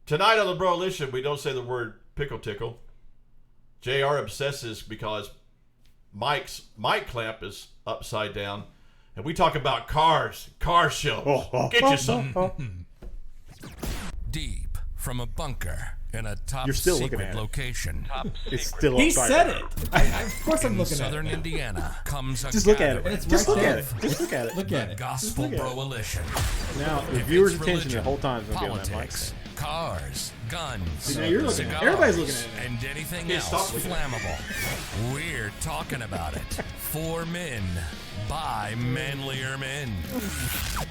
Tonight on the Broalition, we don't say the word pickle tickle. JR obsesses because Mike's mic clamp is upside down. And we talk about cars, car shows. Get you some. Deep from a bunker in a top You're still secret looking at it. location. It's still He upside said down. it. Of course I'm In looking southern at it. Indiana comes a Just look at it. gathering It's Just right look there. at it. Just look at it. Look at it. Gospel look at it. Broalition. Now, the If viewer's it's attention the religion, whole time is going to be on that mic. politics, cars, guns, See, now you're looking at it. cigars, Everybody's looking at it. and anything Yeah, else stop looking at flammable. We're talking about it. For men, by manlier men.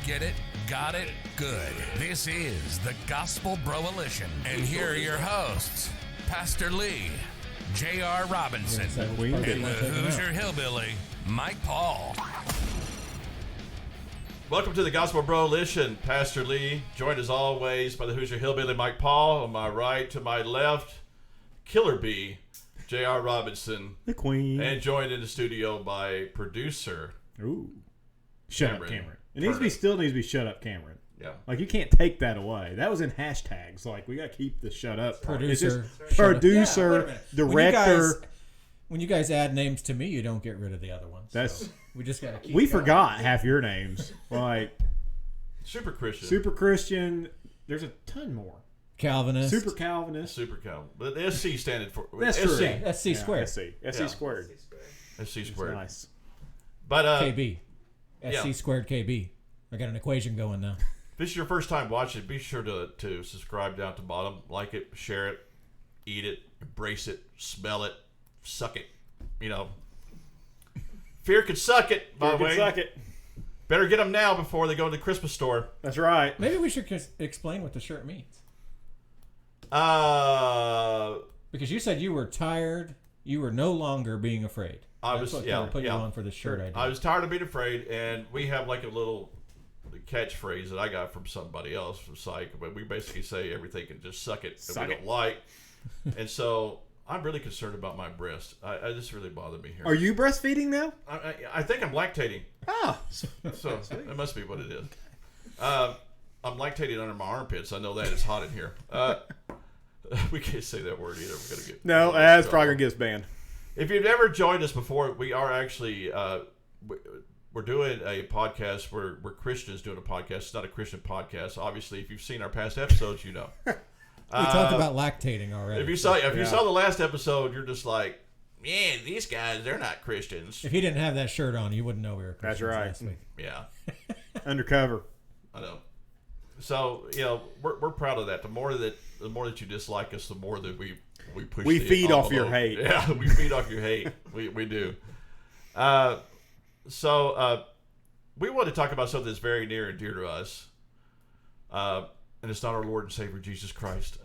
Get it? Got it? Good. This is the Gospel Broalition. And here are your hosts, Pastor Lee, J.R. Robinson, and the Hoosier Hillbilly, Mike Paul. Welcome to the Gospel Broalition. Pastor Lee, joined as always by the Hoosier Hillbilly Mike Paul. On my right, to my left, Killer Bee, J.R. Robinson. The Queen. And joined in the studio by producer. Ooh. Shut Cameron. up, Cameron. It needs to be still needs to be shut up, Cameron. Yeah. Like, you can't take that away. That was in hashtags. Like, we got to keep the shut up. part. It's Producer. just producer, Yeah, wait a minute. director. When you guys add names to me, you don't get rid of the other ones. That's So we just got to keep we going. forgot half your names. Like, Super Christian. Super Christian. There's a ton more. Calvinist. Super Calvinist. Super Cal. But the SC standing for That's SC. true. Yeah, that's C squared. SC. SC Yeah. squared. SC It's squared. nice. But KB. yeah. SC squared KB. I got an equation going now. if this is your first time watching, be sure to subscribe down to the bottom, like it, share it, eat it, embrace it, smell it, suck it. You know, fear could suck it. By the way, Suck it. better get them now before they go to the Christmas store. That's right. Maybe we should explain what the shirt means. Because you said you were tired. You were no longer being afraid. That's what they were putting you on for the shirt idea. I was tired of being afraid, and we have like a little catchphrase that I got from somebody else from Psych, but we basically say everything can just suck it that we don't like. And so I'm really concerned about my breast. I just really bother me here. Are you breastfeeding now? I think I'm lactating, Ah. so that must be what it is. I'm lactating under my armpits. I know that it's hot in here. We can't say that word either. We're gonna get No, that's probably going to get us banned. If you've never joined us before, we are actually we're doing a podcast. We're Christians doing a podcast. It's not a Christian podcast. Obviously, if you've seen our past episodes, you know. we talked about lactating already. If you saw the last episode, you're just like, man, these guys, they're not Christians. If he didn't have that shirt on, you wouldn't know we were Christians. That's right. Last week. Yeah, Undercover. I know. So we're proud of that. The more that you dislike us, the more that we push. We the feed off your envelope. hate. Yeah, we feed off your hate. We do. So we want to talk about something that's very near and dear to us, and it's not our Lord and Savior Jesus Christ,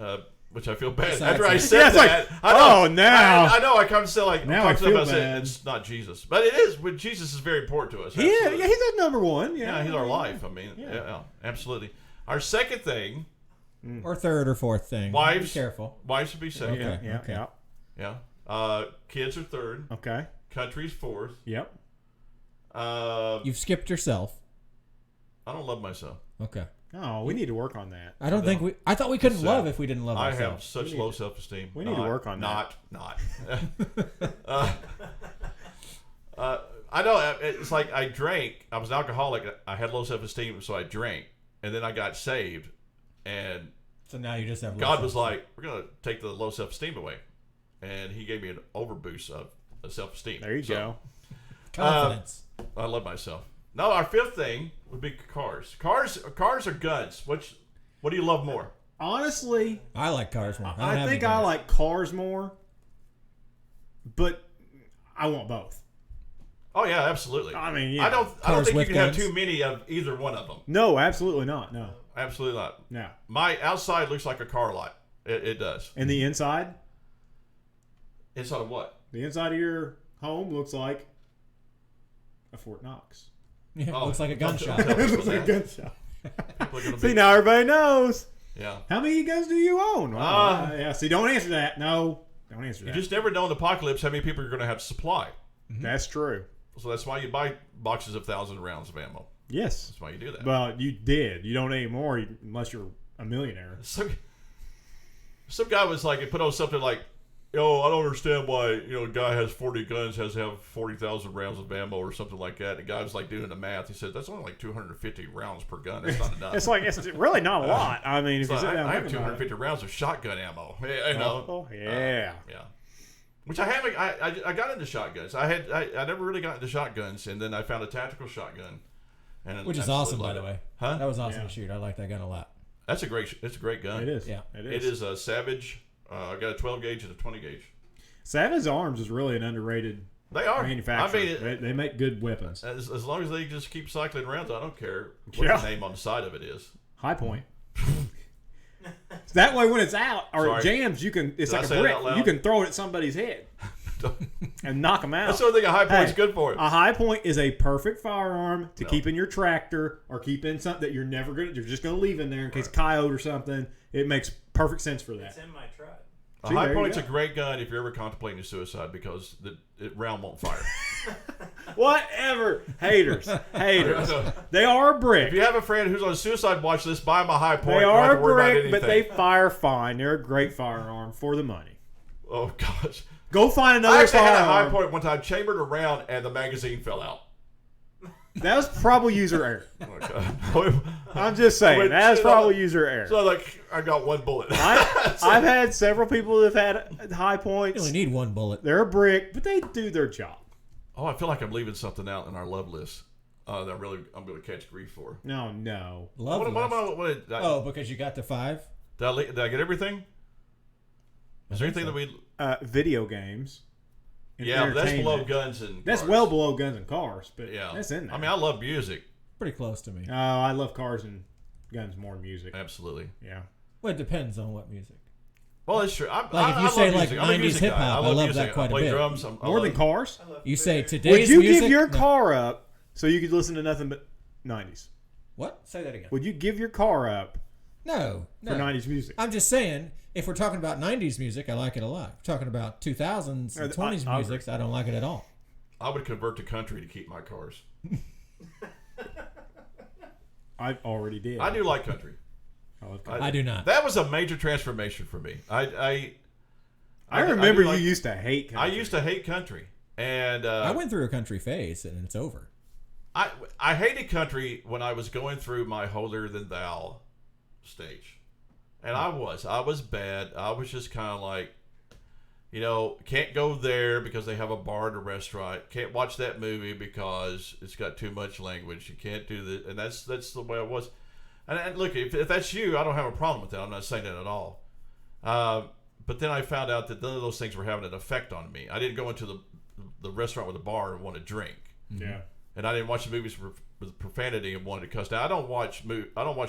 which I feel bad after I said that. Like, oh, now. I know. I kind of sound like Now I'm I talking feel about saying bad. it's not Jesus, but it is. When Jesus is very important to us. Yeah, Absolutely. he's at number one. Yeah, he's our life. I mean, yeah, absolutely. Our second thing, Or third or fourth thing. Wives. Be careful. wives should be second. Okay. Yeah. Kids are third. Okay. Country's fourth. Yep. You've skipped yourself. I don't love myself. Okay. Oh, we need to work on that. I don't think we. I thought we couldn't So, love if we didn't love I have ourselves. such low self-esteem. we need to work on that. Not. I know. It's like I drank. I was an alcoholic. I had low self-esteem, so I drank. And then I got saved. And So now you just have. God was like, we're going to take the low self-esteem away. And he gave me an overboost of self-esteem. There you go. confidence. I love myself. No, our fifth thing would be cars. Cars or guns? What do you love more? Honestly, I like cars more. I think I like cars more, but I want both. Oh yeah, absolutely. I mean, yeah. I don't Cars think you with can have guns. too many of either one of them. No, absolutely not. No. Absolutely not. No. My outside looks like a car lot. It does. And the inside? Inside of what? The inside of your home looks like a Fort Knox. Yeah, Oh, looks like a gun don't shop. tell It people looks like a that. gun shop. People are gonna See, be- now everybody knows. Yeah. How many guns do you own? Yeah, see, don't answer that. No, don't answer You that. just never know in the apocalypse how many people you're going to have to supply. That's true. So that's why you buy boxes of 1,000 rounds of ammo. Yes. That's why you do that. Well, you did. You don't anymore unless you're a millionaire. So, some guy was like, he put on something like, "Yo, I don't understand why a guy has 40 guns has to have 40,000 rounds of ammo or something like that." The guy was like doing the math. He said, "That's only like 250 rounds per gun. That's not enough." It's really not a lot. I mean, if you sit down, I have 250 rounds of shotgun ammo. Yeah. Which I haven't. I got into shotguns. I never really got into shotguns, and then I found a tactical shotgun, which is awesome, by the way. Huh? That was awesome to shoot. I like that gun a lot. It's a great gun. It is. Yeah, it is a Savage. I got a 12 gauge and a 20 gauge. Savage Arms is really an underrated. They are manufacturer. I mean, they make good weapons. As long as they just keep cycling rounds, I don't care what the name on the side of it is. High Point. That way, when it's out or it jams, you can. It's like a brick. You can throw it at somebody's head and knock them out. That's the only thing a High Point's good for. A High Point is a perfect firearm to keep in your tractor or keep in something that you're just gonna leave in there in case coyote or something. It makes perfect sense for that. It's in my truck. A High Point's a great gun if you're ever contemplating suicide because the round won't fire. Whatever. Haters. They are a brick. If you have a friend who's on a suicide watch list, buy them a High Point. They are a brick, but they fire fine. They're a great firearm for the money. Oh, gosh. Go find another I actually firearm. had a High Point one time, chambered around, and the magazine fell out. That was probably user error. Oh, God. I'm just saying. That was probably user error. So, I got one bullet. I've had several people that have had High Points. You only need one bullet. They're a brick, but they do their job. Oh, I feel like I'm leaving something out in our love list that I'm going to catch grief for. No. Love list. What because you got the 5? Did I get everything? Is there anything that we... video games. Yeah, that's below guns and cars. That's well below guns and cars, but that's in there. I mean, I love music. Pretty close to me. Oh, I love cars and guns more than music. Absolutely. Yeah. Well, it depends on what music. Well, it's true. If you say like 90s hip hop, I love that quite a bit. I play drums. More than cars? You say today's music. Would you music? give your car up so you could listen to nothing but 90s? What? Say that again. Would you give your car up for 90s music? I'm just saying, if we're talking about 90s music, I like it a lot. If we're talking about 2000s and 20s music, I don't like it at all. I would convert to country to keep my cars. I already did. I do like country. I do not. That was a major transformation for me. I remember you used to hate country. I used to hate country. And I went through a country phase, and it's over. I hated country when I was going through my holier than thou stage. And I was bad. I was just kind of like, can't go there because they have a bar and a restaurant. Can't watch that movie because it's got too much language. You can't do that. And that's the way I was. And look, if that's you, I don't have a problem with that. I'm not saying that at all. But then I found out that none of those things were having an effect on me. I didn't go into the restaurant with a bar and want to drink. Yeah. And I didn't watch the movies with profanity and wanted to cuss. Now I don't watch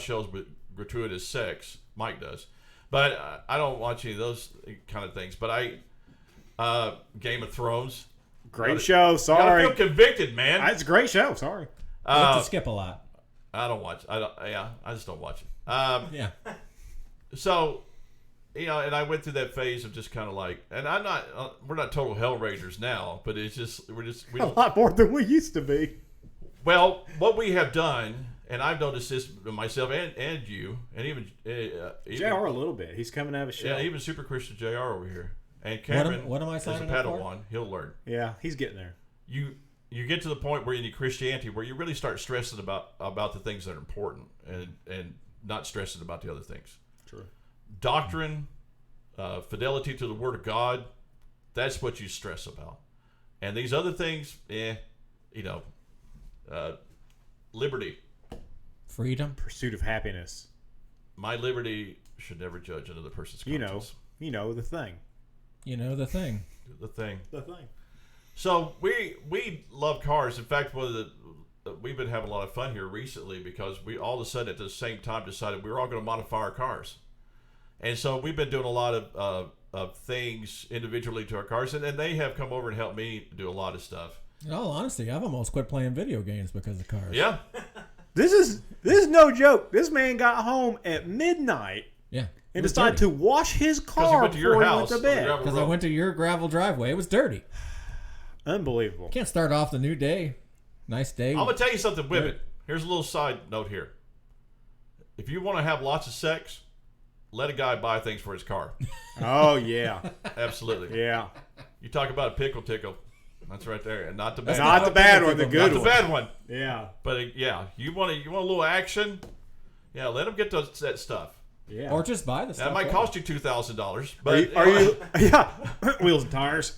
shows with gratuitous sex. Mike does, but I don't watch any of those kind of things. But Game of Thrones, great show. Sorry, I feel convicted, man. It's a great show. Sorry, I have to skip a lot. I don't watch. I just don't watch it. Yeah. So, and I went through that phase of just kind of like, and I'm not. We're not total hellraisers now, but it's just we a lot more than we used to be. Well, what we have done, and I've noticed this myself and you, and even JR a little bit. He's coming out of a show. Yeah, even Super Christian JR over here, and Cameron. What am I signing as a up Padawan, he'll learn. Yeah, he's getting there. You get to the point where in your Christianity where you really start stressing about the things that are important and not stressing about the other things. True. Doctrine, fidelity to the Word of God, that's what you stress about. And these other things, liberty. Freedom. Pursuit of happiness. My liberty should never judge another person's conscience. You know the thing. You know the thing. The thing. The thing. So we love cars. In fact, we've been having a lot of fun here recently because we all of a sudden at the same time decided we were all going to modify our cars, and so we've been doing a lot of things individually to our cars, and they have come over and helped me do a lot of stuff. In all honesty, I've almost quit playing video games because of cars. Yeah. This is no joke. This man got home at midnight. Yeah. And decided to wash his car before he went to bed. Because I went to your gravel driveway. It was dirty. Unbelievable. Can't start off the new day. Nice day. I'm going to tell you something with it. Here's a little side note here. If you want to have lots of sex, let a guy buy things for his car. Oh yeah, Absolutely. yeah. You talk about a pickle tickle. That's right there, and not the bad. Not the bad one, the good Not one. the bad one. Yeah, But you want a little action? Yeah, let them get that stuff. yeah. Or just buy the stuff. That might cost you $2,000. But Are you? Yeah. Wheels and tires.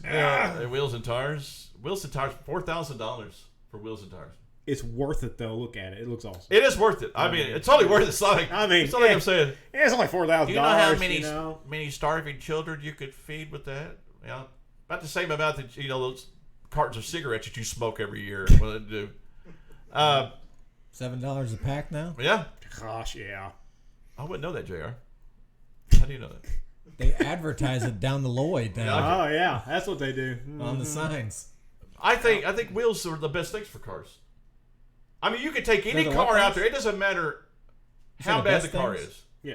wheels and tires? Wheels and tires, $4,000 for wheels and tires. It's worth it though. Look at it. It looks awesome. It is worth it. I mean, it's only worth it. It's not like, it's not like I'm saying. It's only $4,000. Do you know how many starving children you could feed with that? Yeah, about the same amount that those cartons of cigarettes that you smoke every year. What they do? $7 a pack now. Yeah. Gosh, yeah. I wouldn't know that, JR. How do you know that? They advertise it down the Lloyd now Oh yeah, that's what they do. on the signs. I think wheels are the best things for cars. I mean, you can take any They're the car what out things? there. It doesn't matter say how the bad best the car things? is. Yeah.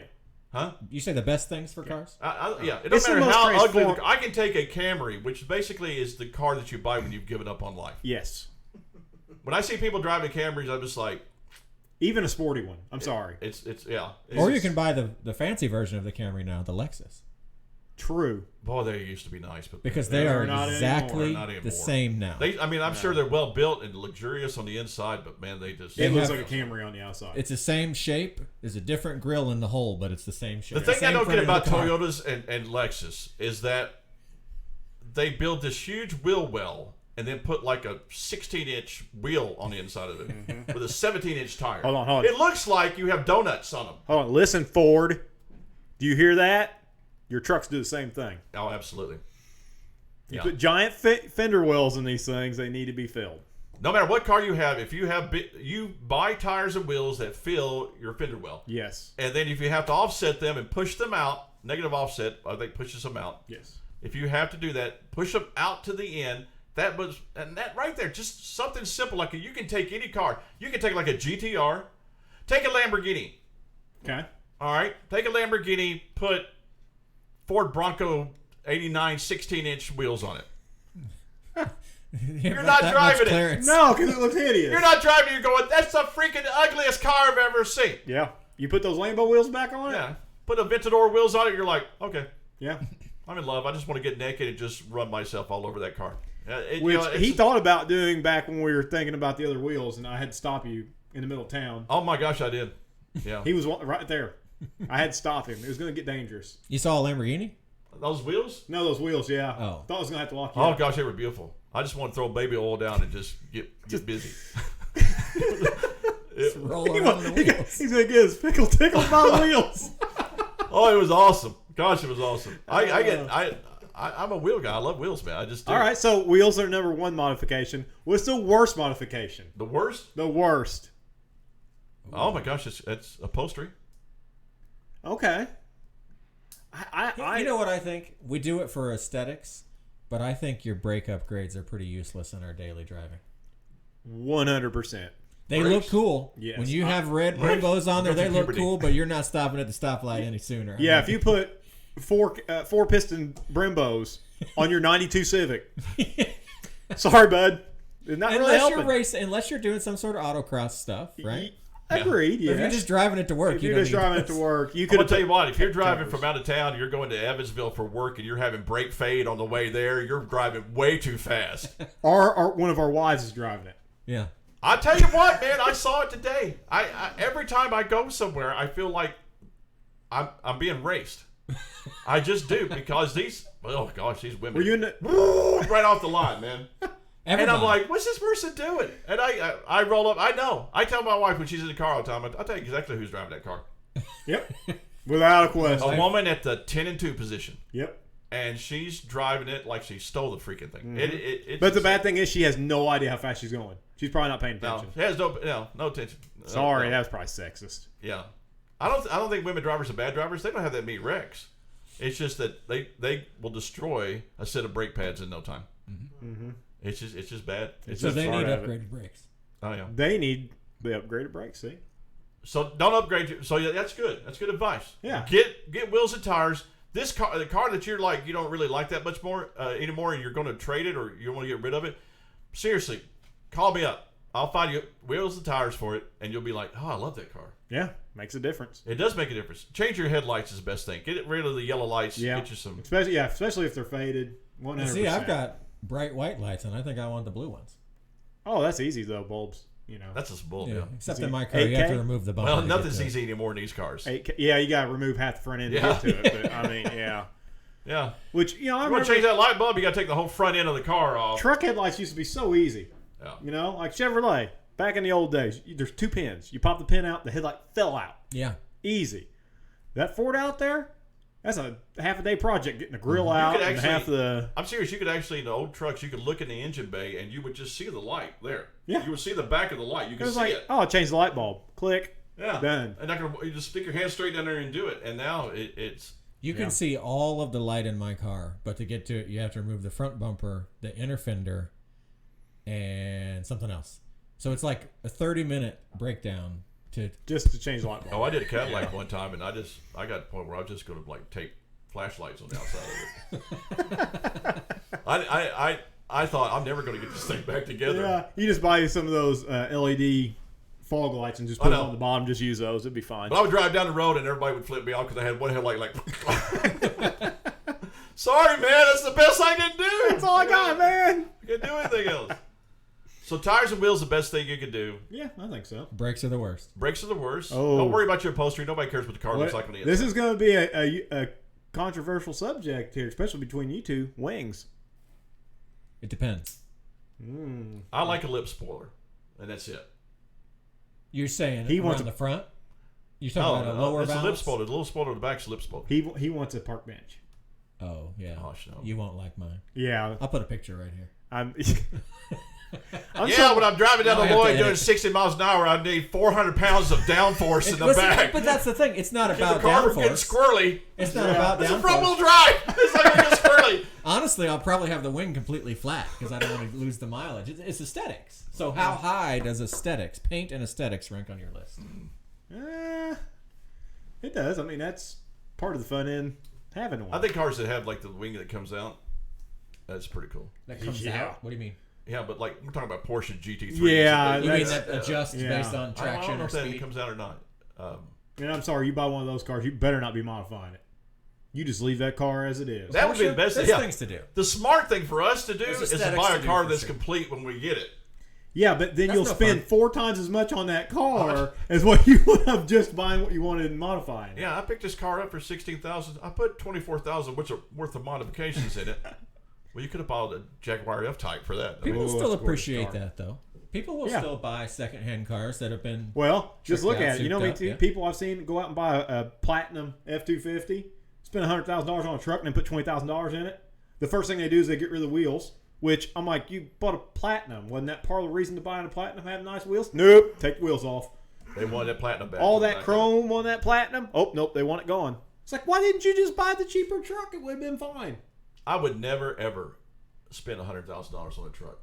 Huh? You say the best things for cars? Yeah. It It's doesn't the matter most how ugly transform- I can take a Camry, which basically is the car that you buy when you've given up on life. Yes. When I see people driving Camrys, I'm just like, Even a sporty one. I'm sorry. it's Or you can buy the fancy version of the Camry now, the Lexus. True. boy, they used to be nice, but Because They're they are not exactly anymore. Not anymore. the same now. I'm sure they're well built and luxurious on the inside, but man, they just It looks have- like a Camry on the outside. It's the same shape. There's a different grill in the hole, but it's the same shape. The thing I Same don't get front of about the car. Toyotas and Lexus is that they build this huge wheel well and then put like a 16-inch wheel on the inside of it with a 17-inch tire. Hold on. It looks like you have donuts on them. Hold on. Listen, Ford. Do you hear that? Your trucks do the same thing. Oh, absolutely. You Yeah. put giant fender wells in these things, they need to be filled. No matter what car you have, if you have you buy tires and wheels that fill your fender well. Yes. And then if you have to offset them and push them out, negative offset, I think pushes them out. Yes. If you have to do that, push them out to the end. That right there, just something simple like you can take any car. You can take like a GTR, take a Lamborghini. Okay. All right, take a Lamborghini, put Ford Bronco 89 16-inch wheels on it. You're not driving it. No, because it looks hideous. You're not driving. You're going. That's the freaking ugliest car I've ever seen. Yeah. You put those Lambo wheels back on it? Yeah. Put Aventador wheels on it. You're like, okay, Yeah. I'm in love. I just want to get naked and just run myself all over that car. Which he thought about doing back when we were thinking about the other wheels, and I had to stop you in the middle of town. Oh my gosh, I did. Yeah. He was right there. I had to stop him. It was going to get dangerous. You saw a Lamborghini? Those wheels? No, those wheels, yeah. Oh. Thought I was going to have to lock you Oh up. gosh, they were beautiful. I just want to throw baby oil down and just get busy. Roll around the wheels. He's going to get his pickle tickled by the wheels. Oh, it was awesome. Gosh, it was awesome. I'm a wheel guy. I love wheels, man. I just do. All right, so wheels are number one modification. What's the worst modification? The worst? The worst. Oh my gosh, it's upholstery. Okay. You know what I think? We do it for aesthetics, but I think your brake upgrades are pretty useless in our daily driving. 100%. They Brakes? look cool. Yes. When you have red Brembos on there, they look cool, but you're not stopping at the stoplight any sooner. Yeah, if you put four piston Brembos on your 92 Civic. Sorry, bud. They're not really unless helping. you're racing, unless you're doing some sort of autocross stuff, right? Agreed, But yeah. if you're just driving it to work, If you you're don't just need driving it those. to work, you I'm could gonna tell you what. If you're driving covers. from out of town, you're going to Evansville for work, and you're having brake fade on the way there. You're driving way too fast. Or one of our wives is driving it. Yeah. I tell you what, man. I saw it today. I every time I go somewhere, I feel like I'm being raced. I just do because these women Were you in the, right off the line, man. And Everybody. I'm like, what's this person doing? And I roll up. I know. I tell my wife when she's in the car all the time, I'll tell you exactly who's driving that car. Yep. Without a question. A woman at the 10 and 2 position. Yep. And she's driving it like she stole the freaking thing. It's But the bad thing is she has no idea how fast she's going. She's probably not paying no, attention. she has no attention. Sorry, No. that was probably sexist. Yeah. I don't think women drivers are bad drivers. They don't have that many wrecks. It's just that they will destroy a set of brake pads in no time. Mm-hmm. It's just bad. It's So just they need part of it. upgraded brakes. oh yeah. They need the upgraded brakes, see? So don't upgrade your. So yeah, that's good. That's good advice. Yeah. Get wheels and tires. This car, the car that you're like, you don't really like that much more anymore, and you're going to trade it or you want to get rid of it. Seriously, call me up. I'll find you wheels and tires for it, and you'll be like, oh, I love that car. Yeah. Makes a difference. It does make a difference. Change your headlights is the best thing. Get rid of the yellow lights. Yeah. Get you some. Especially if they're faded. 100%. See, I've got bright white lights, and I think I want the blue ones. Oh, that's easy though. Bulbs. That's just bull. Yeah. Yeah. Except in my car, you have to remove the bumper. Well, nothing's easy anymore in these cars. 8K, yeah, you got to remove half the front end to get to it. But I mean, yeah. Yeah. Which I you want remember to change that light bulb, you got to take the whole front end of the car off. truck headlights used to be so easy. Yeah. Like Chevrolet back in the old days. There's 2 pins. You pop the pin out, the headlight fell out. Yeah. Easy. That Ford out there, that's a half a day project getting the grill out and half the. I'm serious. You could actually, in the old trucks, you could look in the engine bay and you would just see the light there. Yeah. You would see the back of the light. You could see it. Oh, change the light bulb. Click. Yeah. Done. And you just stick your hand straight down there and do it. And now it's. You can see all of the light in my car, but to get to it, you have to remove the front bumper, the inner fender, and something else. So it's like a 30-minute breakdown just to change the light bulb. Oh, I did a Cadillac one time, and I got to the point where I was just going to like tape flashlights on the outside of it. I thought I'm never going to get this thing back together. Yeah, you just buy some of those LED fog lights and just put them on the bottom. Just use those; it'd be fine. But I would drive down the road, and everybody would flip me off because I had one headlight like. Sorry, man, that's the best I can do. That's all I got, man. I can't do anything else. So tires and wheels the best thing you can do. Yeah, I think so. Brakes are the worst. Brakes are the worst. Oh. Don't worry about your upholstery. Nobody cares what the car looks like on the inside. This is going to be a controversial subject here, especially between you two. Wings. It depends. I like a lip spoiler, and that's it. You're saying He around wants the front? You're talking about a lower it's valve? a lip spoiler. The little spoiler on the back's a lip spoiler. He wants a park bench. Oh, yeah. Gosh, no. You won't like mine. Yeah. I'll put a picture right here. When I'm driving down the Lloyd doing 60 miles an hour, I need 400 pounds of downforce in the back. But that's the thing. It's not about the car from getting downforce. squirrely. It's not about It's downforce. a front-wheel drive. It's not going to get squirrely. Honestly, I'll probably have the wing completely flat because I don't want to lose the mileage. It's aesthetics. So how high does aesthetics, paint and aesthetics rank on your list? It does. I mean, that's part of the fun in having one. I think cars that have like the wing that comes out, that's pretty cool. That comes out? What do you mean? Yeah, but like we're talking about Porsche GT3s. Yeah, You mean that adjusts based on I traction don't know or if that speed? comes out or not. And I'm sorry, you buy one of those cars, you better not be modifying it. You just leave that car as it is. That would be the best thing. There's things to do. The smart thing for us to do There's is to aesthetics buy to a do car for that's sure. complete when we get it. Yeah, but then That's you'll no spend fun. 4 times as much on that car as what you would have just buying what you wanted and modifying. Yeah, I picked this car up for $16,000. I put $24,000 worth of modifications in it. Well, you could have bought a Jaguar F-Type for that. People Ooh, still that's a gorgeous appreciate car. that, though. People will still buy secondhand cars that have been. Well, just look Tricked out, at it. You know how souped many up, people I've seen go out and buy a platinum F-250, spend $100,000 on a truck, and then put $20,000 in it. The first thing they do is they get rid of the wheels, which I'm like, you bought a platinum. Wasn't that part of the reason to buying a platinum, having nice wheels? Nope. Take the wheels off. They wanted that platinum back. All that chrome on that platinum? Oh, nope. They want it gone. It's like, why didn't you just buy the cheaper truck? It would have been fine. I would never, ever spend $100,000 on a truck.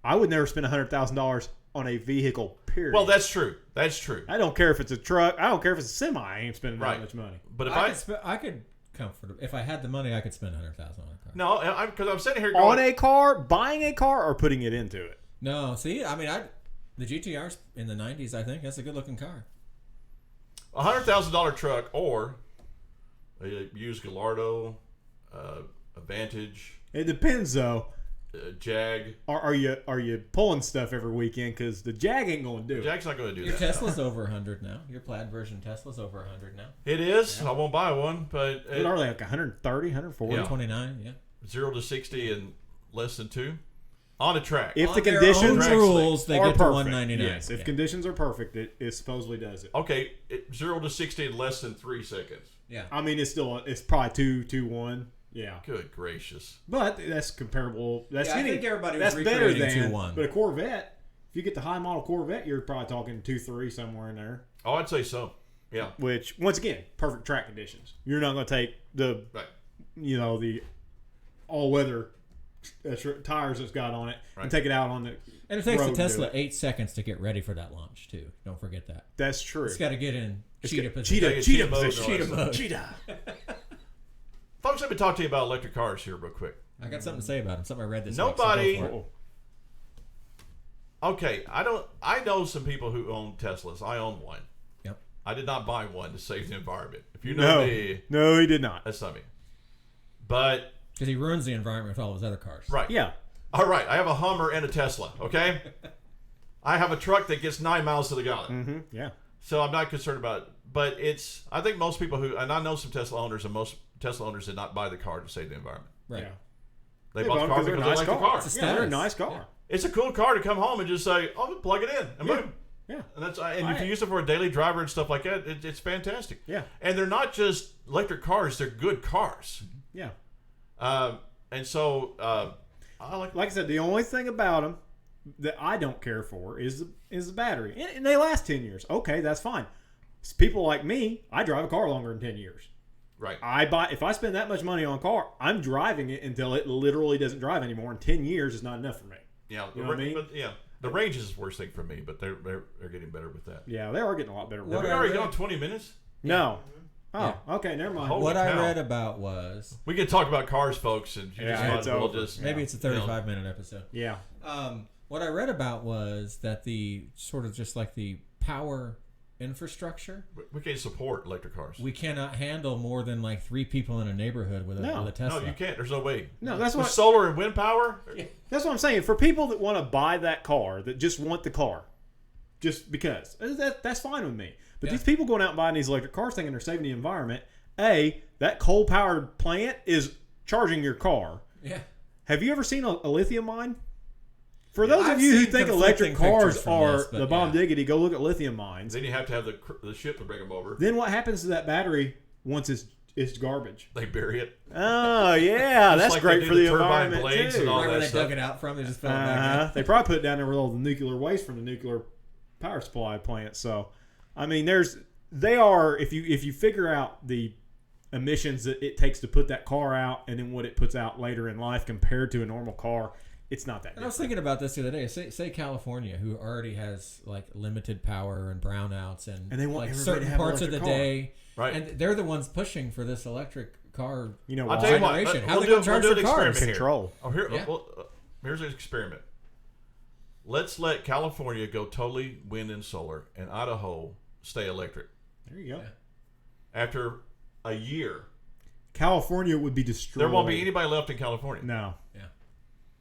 I would never spend $100,000 on a vehicle, period. Well, that's true. That's true. I don't care if it's a truck. I don't care if it's a semi. I ain't spending that much money. But if I could comfortably, if I had the money, I could spend $100,000 on a car. No, because I'm sitting here going, On a car, buying a car, or putting it into it? No, see, I mean, the GTR's in the 90s, I think. That's a good-looking car. $100,000 truck or a used Gallardo, a Vantage, It depends, though. Jag. Are you pulling stuff every weekend? Because the Jag ain't going to do it. Jag's not going to do Your that. Tesla's over 100 now. Your plaid version Tesla's over 100 now. It is. Yeah. I won't buy one, but What are they, like 130, 140? Yeah. 29, yeah. 0 to 60 in less than 2 on a track. If On the their conditions own rules, they are get to perfect. 199. Yes, if conditions are perfect, it supposedly does it. Okay, 0 to 60 in less than 3 seconds. Yeah. I mean, it's probably 2-1. Yeah. Good gracious. But that's comparable. That's I think everybody was that's better recreating than 2-1. But a Corvette, if you get the high model Corvette, you're probably talking 2-3 somewhere in there. Oh, I'd say so. Yeah. Which, once again, perfect track conditions. You're not going to take the the all-weather tires it's got on it and take it out on the And it takes road the to do Tesla it. 8 seconds to get ready for that launch, too. Don't forget that. That's true. It's got to get in cheetah got- position. cheetah mode, position. no, Cheetah mode. Cheetah. Folks, let me talk to you about electric cars here real quick. I got something to say about them. Something I read this Nobody- week. So go for it. Okay, I know some people who own Teslas. I own one. Yep. I did not buy one to save the environment. If you know me, no, he did not. that's not me. But Because he ruins the environment with all his other cars. right, Yeah, all right. I have a Hummer and a Tesla. Okay, I have a truck that gets 9 miles to the gallon. yeah. So I'm not concerned about it. But I think most people who, and I know some Tesla owners, and most Tesla owners did not buy the car to save the environment. Right. Yeah. They bought the car because they like the car. It's a Yeah, they're a status. nice car. It's a cool car to come home and just say, "Oh, plug it in," and boom. Yeah. And if you use it for a daily driver and stuff like that, it's fantastic. Yeah. And they're not just electric cars; they're good cars. Yeah. And so I like. Like I said, the only thing about them that I don't care for is the battery, and they last 10 years. Okay, that's fine. It's people like me, I drive a car longer than 10 years. Right. If I spend that much money on a car, I'm driving it until it literally doesn't drive anymore. And 10 years is not enough for me. Yeah. You know what I mean? But, yeah. The range is the worst thing for me, but they're getting better with that. Yeah, they are getting a lot better. Have we already gone 20 minutes? No. Oh, okay, never mind. Holy What I cow. read about was We can talk about cars, folks, and you Yeah, just might it's as well over. just maybe it's a 35-minute episode. Yeah. What I read about was that the sort of just like the power infrastructure, we can't support electric cars. we cannot handle more than like 3 people in a neighborhood with a No. Tesla. No, you can't. There's no way. No, that's With what solar and wind power. that's what I'm saying. For people that want to buy that car, that just want the car, just because that's fine with me. But these people going out and buying these electric cars thinking they're saving the environment. That coal-powered plant is charging your car. Yeah. Have you ever seen a lithium mine? For those I've of you who seen think conflicting electric cars pictures from are this, but the bomb yeah. diggity, go look at lithium mines. Then you have to have the ship to bring them over. Then what happens to that battery once it's garbage? They bury it. Oh yeah, that's like great they do for the the turbine environment blades too. and all Right where that they stuff. dug it out from, they just fell back in. They probably put it down there with all the nuclear waste from the nuclear power supply plant. So, I mean, if you figure out the emissions that it takes to put that car out and then what it puts out later in life compared to a normal car, it's not that And I was different. thinking about this the other day. Say California, who already has like limited power and brownouts and And they want like everybody certain to have an parts of the electric car. day, Right. and they're the ones pushing for this electric car. You know I'll why? tell you what. generation. How We'll they do gonna charge an their cars? experiment here. Control. Oh, here. Yeah. Here's an experiment. Let's let California go totally wind and solar, and Idaho stay electric. There you go. Yeah. After a year, California would be destroyed. there won't be anybody left in California. No, Yeah.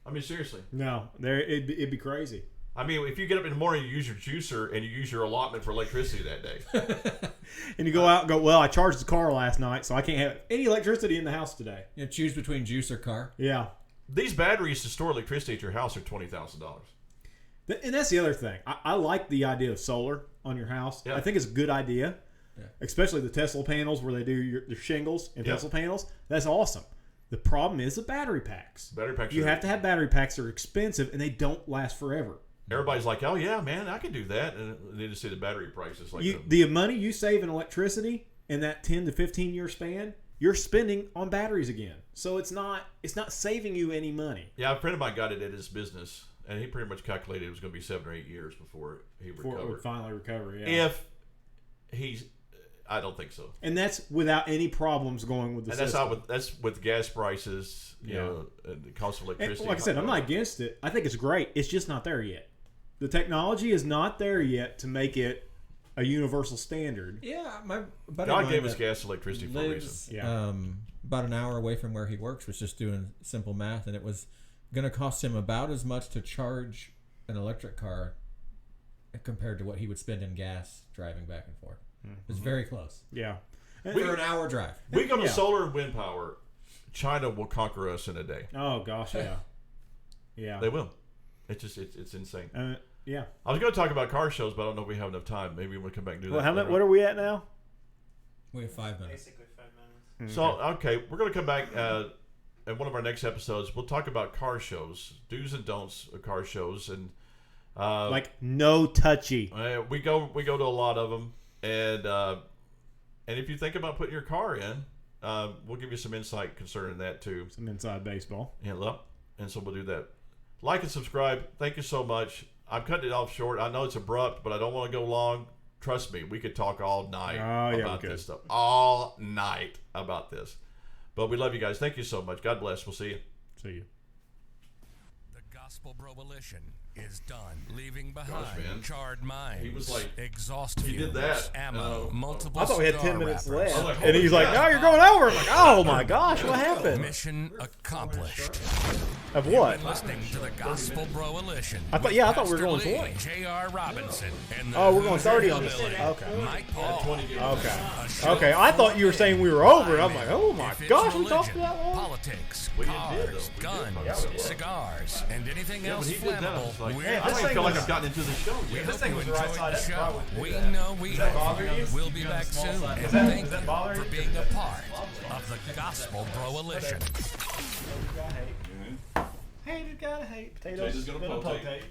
I mean, seriously. no. It'd be crazy. I mean, if you get up in the morning, you use your juicer, and you use your allotment for electricity that day. And you go out and go, well, I charged the car last night, so I can't have any electricity in the house today. You know, choose between juice or car. Yeah. These batteries to store electricity at your house are $20,000. And that's the other thing. I like the idea of solar on your house. Yeah. I think it's a good idea, Yeah. especially the Tesla panels where they do your shingles and Yeah. Tesla panels. That's awesome. The problem is the battery packs. Battery packs. You are- have to have battery packs that are expensive, and they don't last forever. Everybody's like, "Oh yeah, man, I can do that," and they just see the battery prices like The money you save in electricity in that 10 to 15 year span, you're spending on batteries again. So it's not saving you any money. Yeah, a friend of mine got it at his business, and he pretty much calculated it was going to be 7 or 8 years before he Before it would recovered. finally recover, yeah. If he's, I don't think so. And that's without any problems going with the And that's system. not that's with gas prices, you Yeah. know, and the cost of And electricity. like I said, I'm not against it. I think it's great. It's just not there yet. The technology is not there yet to make it a universal standard. Yeah, my buddy God of mine gave us that gas and electricity for a reason. lives Yeah. about an hour away from where he works was just doing simple math, and it was going to cost him about as much to charge an electric car compared to what he would spend in gas driving back and forth. It was very close. Yeah. For an hour drive. We go to Yeah. solar and wind power. China will conquer us in a day. Oh gosh, yeah. Yeah. They will. It's just it's insane. Yeah. I was going to talk about car shows, but I don't know if we have enough time. Maybe we'll come back and do Well, that. how much? later. What are we at now? We have 5 minutes. Basically 5 minutes. So, okay, we're going to come back in one of our next episodes. We'll talk about car shows, do's and don'ts of car shows, and Like no touchy. we go to a lot of them, and if you think about putting your car in, we'll give you some insight concerning that too. Some inside baseball. And so we'll do that. Like and subscribe. Thank you so much. I'm cutting it off short. I know it's abrupt, but I don't want to go long. Trust me, we could talk all night Oh, yeah, about we could. this stuff. All night about this. But we love you guys. Thank you so much. God bless. We'll see you. See you. The Gospel Broalition is done, leaving man. behind charred mines, He was like, exhaust he fumes, did that. ammo, multiple I thought we had cigar 10 minutes wrappers. left. like, And he's like, yeah. no, you're going over. I'm like, oh my gosh, what happened? Mission accomplished. Of what? Been listening to the Gospel Broalition. I thought we were going 20. J.R. Robinson. And the Oh, we're going Hoosier 30 on this Hillbilly, thing. Okay. Mike Paul. Okay. Okay, I thought you were saying we were over. I'm like, oh my If it's gosh, we religion, talked for that long? Politics, We did, cars, though. guns, cigars, and anything Yeah, else when he did that, I was flammable. like, We're I don't even feel like I've gotten into the show We yet. hope you was enjoyed right side the up, show. probably would We do that. know we that bother you? will be back soon. And that- thank does that you bother for you? being a part of the Gospel Broalition. Hate, just gotta hate. Potatoes, Potatoes gonna gonna potate. potate.